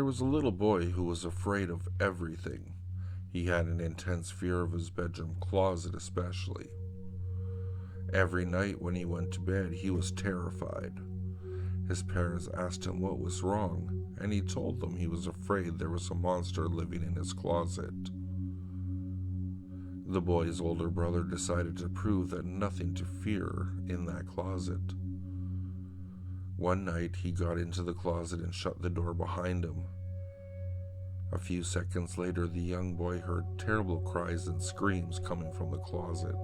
There was a little boy who was afraid of everything. He had an intense fear of his bedroom closet especially. Every night when he went to bed, he was terrified. His parents asked him what was wrong, and he told them he was afraid there was a monster living in his closet. The boy's older brother decided to prove that nothing to fear in that closet. One night, he got into the closet and shut the door behind him. A few seconds later, the young boy heard terrible cries and screams coming from the closet.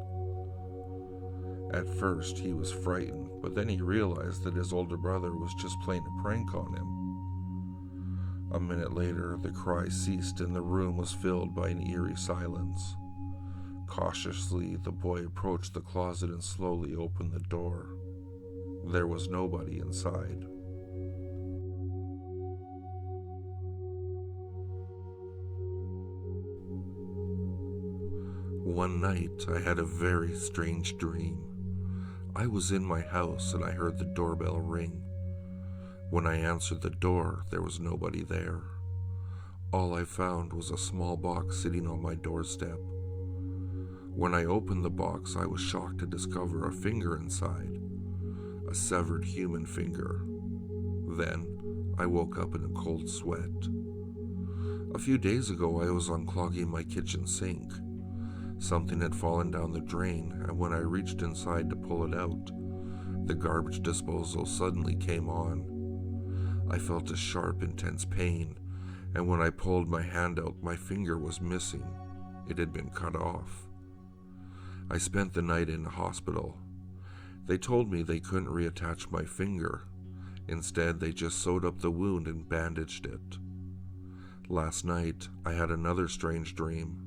At first, he was frightened, but then he realized that his older brother was just playing a prank on him. A minute later, the cries ceased and the room was filled by an eerie silence. Cautiously, the boy approached the closet and slowly opened the door. There was nobody inside. One night, I had a very strange dream. I was in my house and I heard the doorbell ring. When I answered the door, there was nobody there. All I found was a small box sitting on my doorstep. When I opened the box, I was shocked to discover a finger inside, a severed human finger. Then, I woke up in a cold sweat. A few days ago, I was unclogging my kitchen sink. Something had fallen down the drain, and when I reached inside to pull it out, the garbage disposal suddenly came on. I felt a sharp, intense pain, and when I pulled my hand out, my finger was missing. It had been cut off. I spent the night in a hospital. They told me they couldn't reattach my finger. Instead, they just sewed up the wound and bandaged it. Last night, I had another strange dream.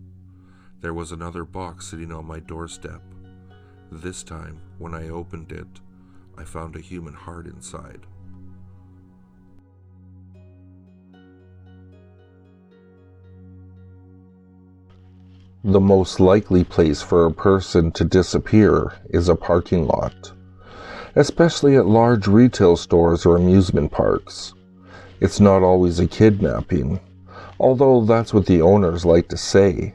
There was another box sitting on my doorstep. This time, when I opened it, I found a human heart inside. The most likely place for a person to disappear is a parking lot, especially at large retail stores or amusement parks. It's not always a kidnapping, although that's what the owners like to say.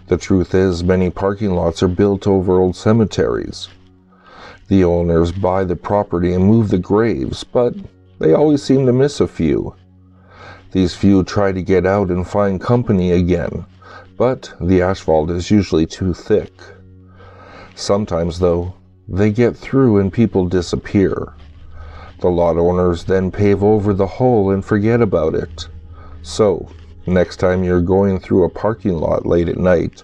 The truth is, many parking lots are built over old cemeteries. The owners buy the property and move the graves, but they always seem to miss a few. These few try to get out and find company again, but the asphalt is usually too thick. Sometimes, though, they get through and people disappear. The lot owners then pave over the hole and forget about it. So, next time you're going through a parking lot late at night,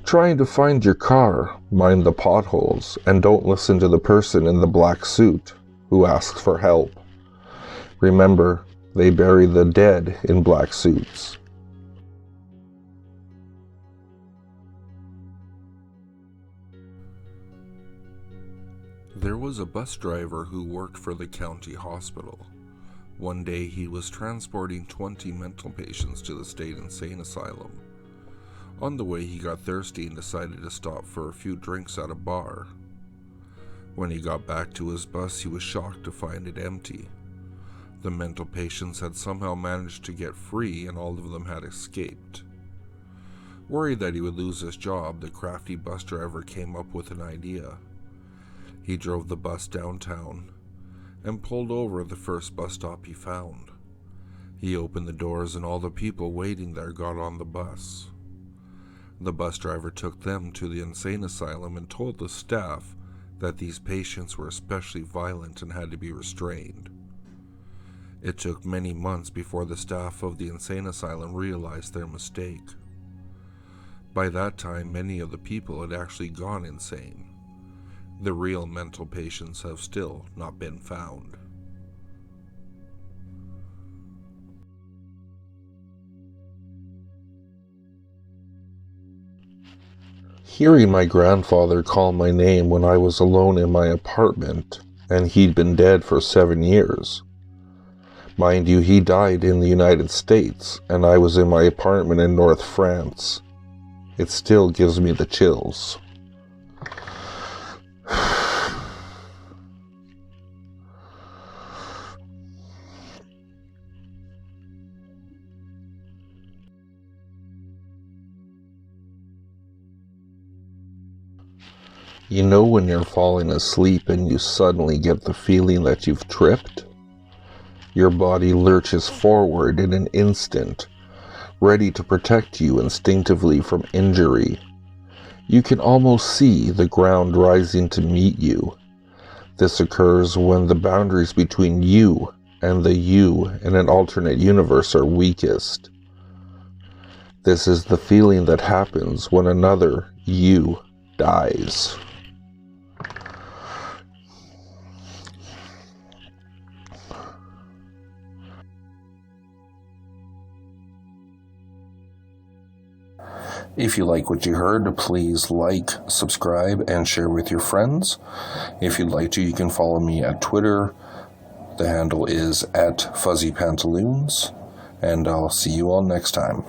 trying to find your car, mind the potholes, and don't listen to the person in the black suit who asks for help. Remember, they bury the dead in black suits. There was a bus driver who worked for the county hospital. One day he was transporting 20 mental patients to the state insane asylum. On the way he got thirsty and decided to stop for a few drinks at a bar. When he got back to his bus, he was shocked to find it empty. The mental patients had somehow managed to get free and all of them had escaped. Worried that he would lose his job, the crafty bus driver came up with an idea. He drove the bus downtown and pulled over at the first bus stop he found. He opened the doors and all the people waiting there got on the bus. The bus driver took them to the insane asylum and told the staff that these patients were especially violent and had to be restrained. It took many months before the staff of the insane asylum realized their mistake. By that time, many of the people had actually gone insane. The real mental patients have still not been found. Hearing my grandfather call my name when I was alone in my apartment, and he'd been dead for 7 years. Mind you, he died in the United States, and I was in my apartment in North France. It still gives me the chills. You know when you're falling asleep and you suddenly get the feeling that you've tripped? Your body lurches forward in an instant, ready to protect you instinctively from injury. You can almost see the ground rising to meet you. This occurs when the boundaries between you and the you in an alternate universe are weakest. This is the feeling that happens when another you dies. If you like what you heard, please like, subscribe, and share with your friends. If you'd like to, you can follow me at Twitter. The handle is @FuzzyPantaloons, and I'll see you all next time.